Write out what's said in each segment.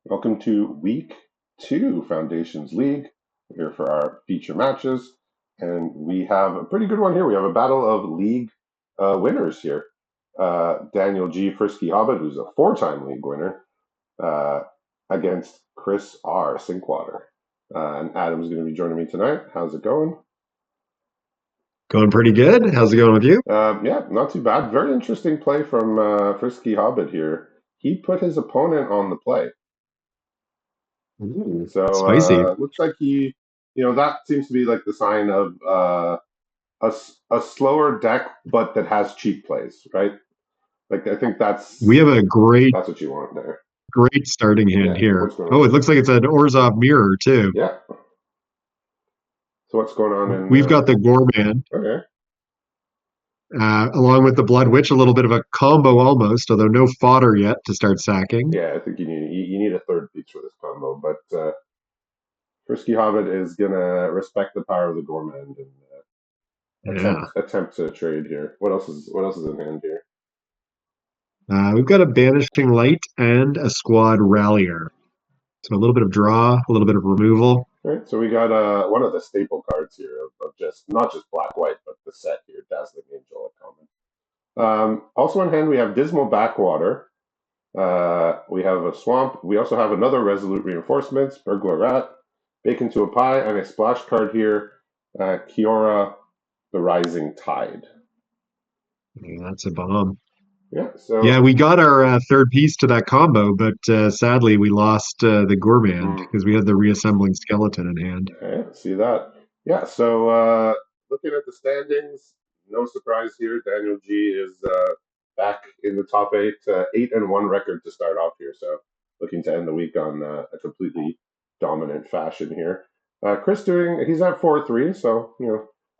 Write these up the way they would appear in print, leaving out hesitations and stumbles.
Welcome to week two, Foundations League. We're here for our feature matches, and we have a pretty good one here. We have a battle of league winners here. Daniel G. Frisky Hobbit, who's a four-time league winner, uh, against Chris R. Sinkwater. And Adam's going to be joining me tonight. How's it going? Going pretty good. How's it going with you? Yeah, not too bad. Very interesting play from Frisky Hobbit here. He put his opponent on the play. Ooh, So spicy. looks like that seems to be like the sign of a slower deck, but that has cheap plays, right? Like I think We have a that's what you want there. great starting hand Yeah. here. What's going Oh, on? it looks like it's an Orzhov mirror too. Yeah. So what's going on in? We've got the Gorman, Okay. along with the Blood Witch, a little bit of a combo almost, although no fodder yet to start sacking. Yeah, I think you need a third piece for this combo, but Frisky Hobbit is gonna respect the power of the Gourmand and Yeah. attempt to trade here. What else is in hand here? We've got a Banishing Light and a Squad Rallier. So a little bit of draw, a little bit of removal. All right, so we got one of the staple cards here of just not just black white, but the set here, Dazzling Angel at common. Also in hand, we have Dismal Backwater. We have a Swamp. We also have another Resolute Reinforcements, Burglar Rat, Bacon to a Pie, and a splash card here, Kiora, the Rising Tide. Yeah, that's a bomb. Yeah, Yeah, so we got our third piece to that combo, but sadly we lost the Gourmand mm, because we had the reassembling skeleton in hand. yeah, see that. Yeah, so looking at the standings, no surprise here. Daniel G is back in the top eight, 8-1 record to start off here. So looking to end the week on a completely dominant fashion here. Chris he's at 4-3, so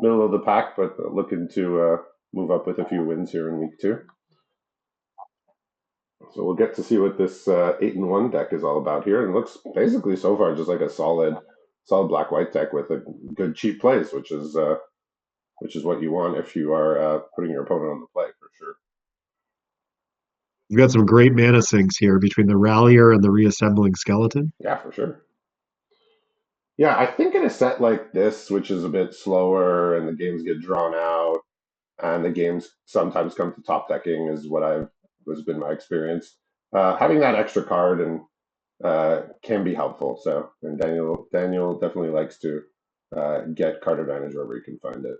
middle of the pack, but looking to move up with a few wins here in week two. So we'll get to see what this 8-1 deck is all about here, and it looks basically so far just like a solid black white deck with a good cheap plays, which is what you want if you are putting your opponent on the play for sure. We've got some great mana sinks here between the Rallier and the reassembling skeleton. Yeah, for sure. Yeah, I think in a set like this, which is a bit slower and the games get drawn out, and the games sometimes come to top decking, is what I've has been my experience. Having that extra card and can be helpful. So, and Daniel definitely likes to get card advantage wherever he can find it.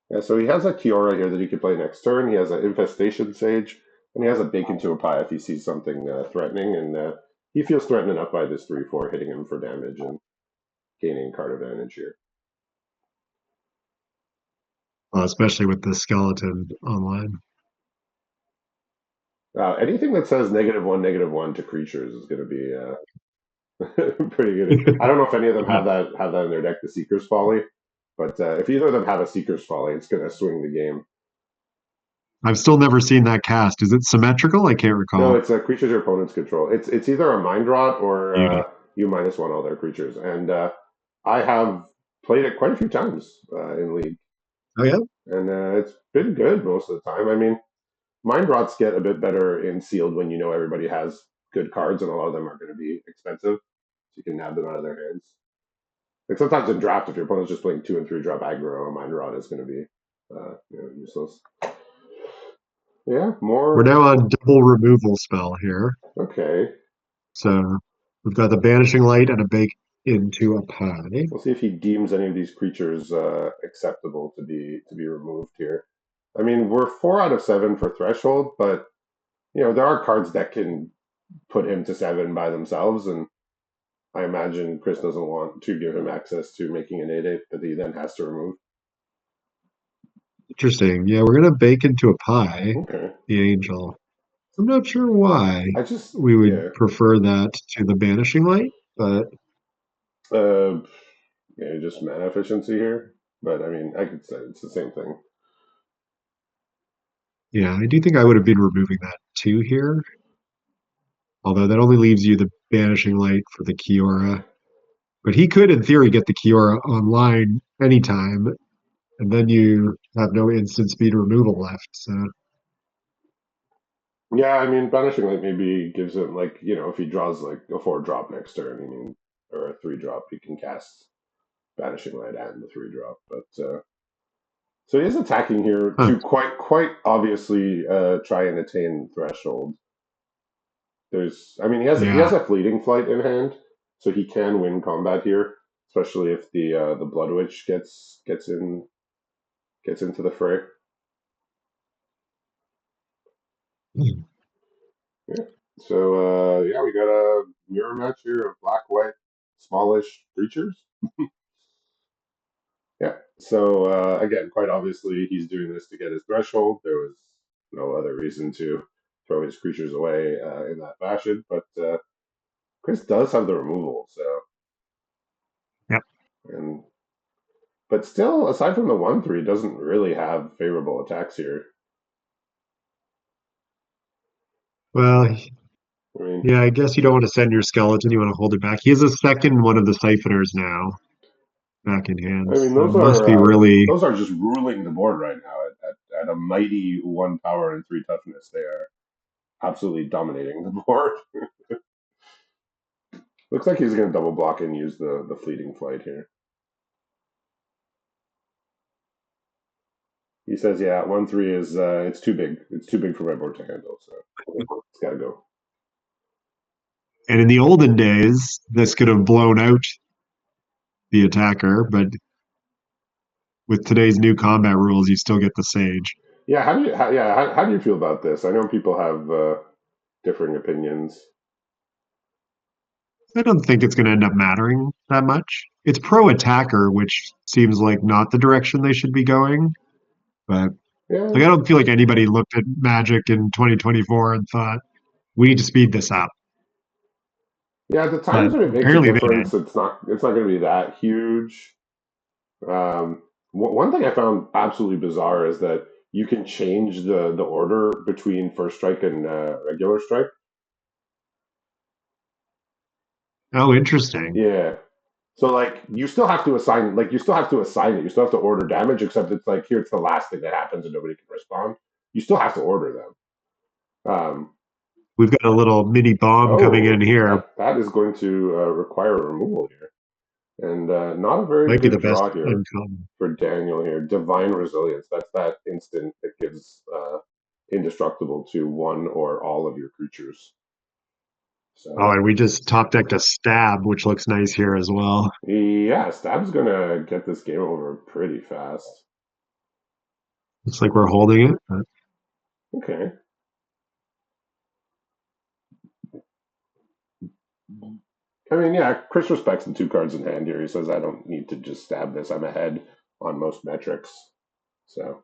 Yeah, so he has a Kiora here that he could play next turn. He has an Infestation Sage, and he has a Bacon to a Pie if he sees something threatening, and he feels threatened enough by this 3/4 hitting him for damage and gaining card advantage here. Especially with the skeleton online. Anything that says -1/-1 to creatures is going to be pretty good. I don't know if any of them Yeah. have that in their deck, the Seeker's Folly, but if either of them have a Seeker's Folly, it's going to swing the game. I've still never seen that cast. Is it symmetrical? I can't No, recall. it's a creatures your opponents control. It's either a Mind Rot or Beauty. you -1 all their creatures, and I have played it quite a few times in League, Oh yeah. and it's been good most of the time. I mean, Mind Rots get a bit better in Sealed when you know everybody has good cards, and a lot of them are going to be expensive, so you can nab them out of their hands. Like sometimes in draft, if your opponent's just playing 2 and 3 drop aggro, a Mind Rot is going to be useless. Yeah, We're more now on double removal spell here. okay. So we've got the banishing light and a bake into a pie. We'll see if he deems any of these creatures acceptable to be removed here. I mean, we're 4 out of 7 for threshold, but there are cards that can put him to 7 by themselves, and I imagine Chris doesn't want to give him access to making an 8/8 that he then has to remove. Interesting. Yeah, we're gonna bake into a pie, Okay, the angel. I'm not sure why I just we would yeah, prefer that to the banishing light, but uh, yeah, just mana efficiency here. But I mean, I could say it's the same thing. yeah, I do think I would have been removing that too here. Although that only leaves you the banishing light for the Kiora. But he could, in theory, get the Kiora online anytime, and then you have no instant speed removal left. So Yeah, I mean, Banishing Light maybe gives him like, if he draws like a 4 drop next turn, or a 3 drop, he can cast Banishing Light and the 3 drop. But so he is attacking here Huh. to quite obviously try and attain Threshold. I mean, he has Yeah. a Fleeting Flight in hand, so he can win combat here, especially if the Blood Witch gets into the fray. Hmm. Yeah. So yeah, we got a mirror match here of black, white, smallish creatures. Yeah. So again, quite obviously, he's doing this to get his threshold. There was no other reason to throw his creatures away in that fashion. But Chris does have the removal, so Yep. and but still, aside from the 1/3, doesn't really have favorable attacks here. Well, I mean, yeah, I guess you don't want to send your skeleton. You want to hold it back. He has a second one of the siphoners now back in hand, I mean, so it must be really. those are just ruling the board right now at a mighty 1 power and 3 toughness. They are absolutely dominating the board. Looks like he's going to double block and use the fleeting flight here. He says, "Yeah, 1/3 is it's too big. It's too big for my board to handle. So it's got to go." And in the olden days, this could have blown out the attacker, but with today's new combat rules, you still get the sage. Yeah, how do you feel about this? I know people have differing opinions. I don't think it's going to end up mattering that much. It's pro attacker, which seems like not the direction they should be going. But Yeah, like, I don't feel like anybody looked at Magic in 2024 and thought we need to speed this up. yeah. The But times when it makes a apparently they did. difference, it's not going to be that huge. One thing I found absolutely bizarre is that you can change the order between first strike and regular strike. Oh, interesting. Yeah. So like you still have to assign it. You still have to order damage, except it's like here it's the last thing that happens and nobody can respond. You still have to order them. We've got a little mini bomb coming in Oh, here. that is going to require a removal here, and not a very Might be good the best draw here uncommon. for Daniel here. Divine Resilience. That's that instant that gives indestructible to one or all of your creatures. Oh, So and we just top decked a stab, which looks nice here as well. yeah, Stab's gonna get this game over pretty fast. Looks like we're holding it. But Okay. I mean, yeah, Chris respects the 2 cards in hand here. He says, I don't need to just stab this. I'm ahead on most metrics. So,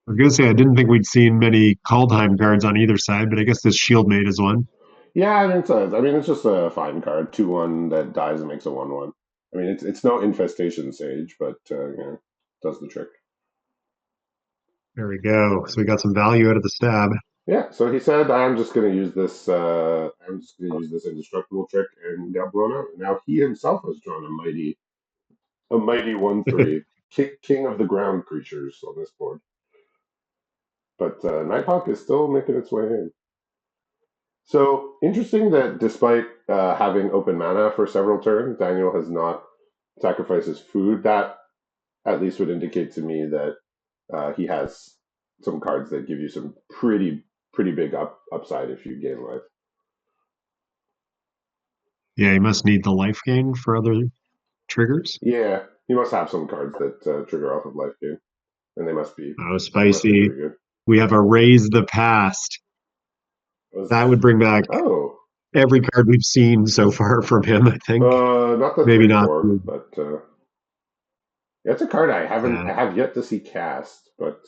I was gonna say I didn't think we'd seen many Kaldheim cards on either side, but I guess this Shieldmate is one. yeah, I mean, it's just a fine card. 2/1 that dies and makes a 1/1. I mean, it's no Infestation Sage, but, does the trick. There we go. So we got some value out of the stab. Yeah, so he said, I'm just going to use this indestructible trick and got blown out. Now he himself has drawn a mighty 1/3, king of the ground creatures on this board. But Nighthawk is still making its way in. So interesting that despite having open mana for several turns, Daniel has not sacrificed his food. That at least would indicate to me that he has some cards that give you some pretty big upside if you gain life. Yeah, he must need the life gain for other triggers. Yeah, he must have some cards that trigger off of life gain, and Oh, they must be spicy. pretty good. We have a raise the past. That Was would bring back oh, every card we've seen so far from him, I think. not the Maybe three not. four, but that's a card Yeah, I have yet to see cast, but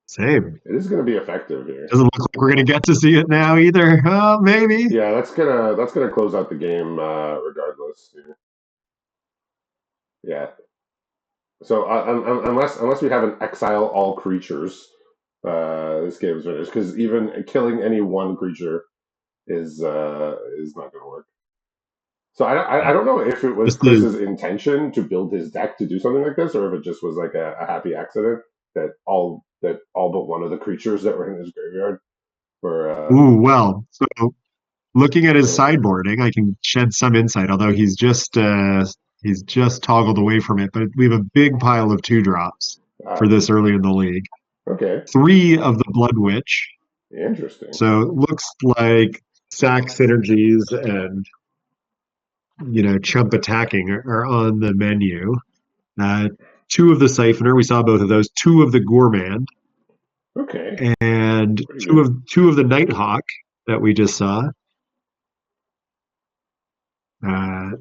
same. it is going to be effective here. Doesn't look like we're gonna get to see it now either. Maybe. Yeah, that's gonna close out the game regardless. Yeah. So unless we have an exile all creatures, this game is finished because even killing any one creature is not gonna work. So I Yeah. don't know if it was This is Chris's intention to build his deck to do something like this, or if it just was like a happy accident. that all but one of the creatures that were in his graveyard were Ooh, well, so looking at his yeah. sideboarding, I can shed some insight, although he's just toggled away from it. But we have a big pile of two drops for Ah, this early in the league. okay, Three of the Blood Witch. interesting. So it looks like sack synergies and chump attacking are on the menu. Uh, two of the Siphoner, we saw both of those. Two of the Gourmand, Okay, and pretty two good. of two of the Nighthawk that we just saw.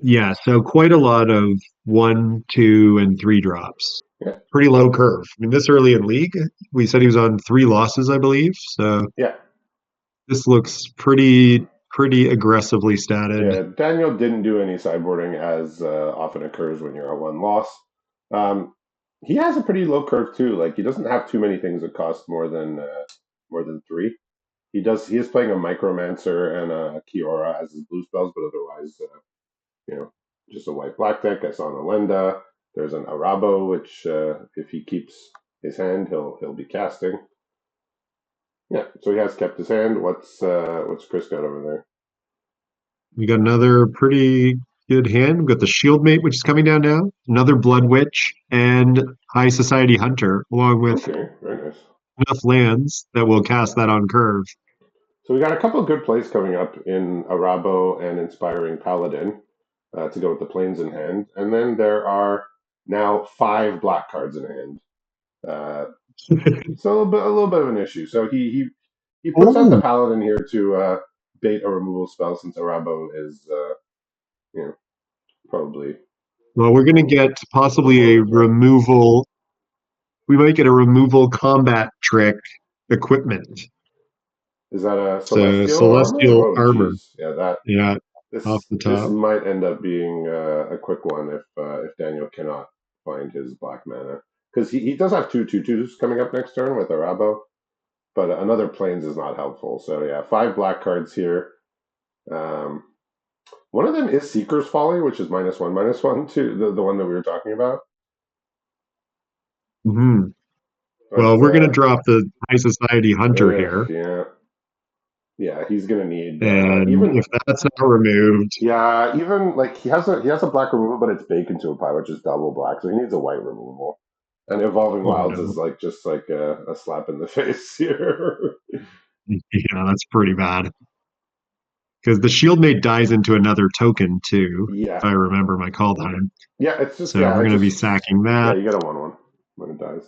Yeah, so quite a lot of one, two, and three drops. Yeah, Pretty low curve. I mean, this early in league, we said he was on three losses, I believe. So yeah, this looks pretty aggressively statted. yeah. Daniel didn't do any sideboarding as often occurs when you're at one loss. Um, he has a pretty low curve too. Like he doesn't have too many things that cost more than three. He does. He is playing a Micromancer and a Kiora as his blue spells, but otherwise, you know, just a white black deck. I saw an Alenda. There's an Arabo, which if he keeps his hand, he'll be casting. Yeah, so he has kept his hand. What's Chris got over there? We got another pretty good hand. We've got the Shieldmate, which is coming down now. Another Blood Witch and High Society Hunter, along with Okay, very nice. enough lands that will cast that on curve. So we got a couple of good plays coming up in Arabo and Inspiring Paladin to go with the planes in hand, and then there are now five black cards in hand. Uh, so a little bit of an issue. So he puts out the Oh, Paladin here to bait a removal spell since Arabo is you know probably well, we're going to get a little more possibly of a a threat. removal. We might get a removal combat trick equipment. Is that a So celestial armor? celestial Oh, armor. geez, yeah, that Yeah, off this the this top. might end up being a quick one if Daniel cannot find his black mana because he does have two two-twos coming up next turn with Arabo, but another plains is not helpful. So yeah, five black cards here. Um, one of them is Seeker's Folly, which is -1/-1 to the one that we were talking about. Hmm. Well, But we're going to drop the High Society Hunter here. yeah, yeah, he's gonna need And even if that's not removed, yeah, even like he has a black removal, but it's baked into a pie, which is double black, so he needs a white removal. And Evolving oh Wilds no. is like just like a slap in the face here. Yeah, that's pretty bad. Because the Shieldmate dies into another token too, Yeah, if I remember my call time. yeah, it's just So yeah, we're it's going to be just sacking yeah, that. you get a 1/1 when it dies.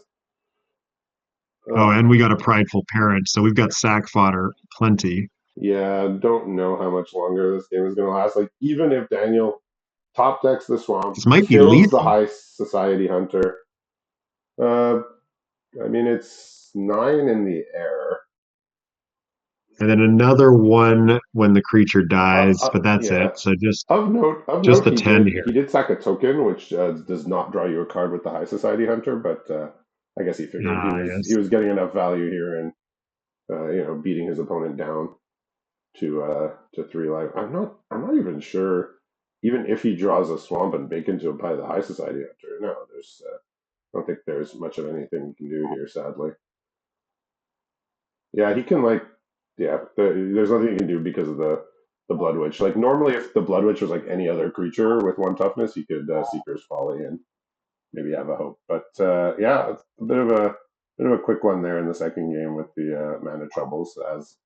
Oh, and we Oh, got a prideful parent, so we've got sack fodder plenty. yeah, don't know how much longer this game is gonna last. Like even if Daniel top decks the swamp, This might be kills the lethal. High Society Hunter. Uh, I mean it's 9 in the air. And then another one when the creature dies, but that's it. Yeah. So just Of note, just a he 10 did here. he did sack a token, which does not draw you a card with the High Society Hunter, but I guess he figured he Ah, was he yes. was getting enough value here and beating his opponent down to 3 life. I'm not even sure even if he draws a swamp and bacon to apply the High Society Hunter. No, I don't think there's much of anything he can do here, sadly. Yeah, he can like, yeah. There's nothing you can do because of the Blood Witch. Like normally, if the Blood Witch was like any other creature with one toughness, you could Seeker's Folly and maybe have a hope. But yeah, it's a bit of a quick one there in the second game with the mana troubles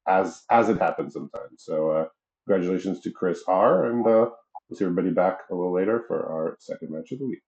as it happens sometimes. So congratulations to Chris R. And we'll see everybody back a little later for our second match of the week.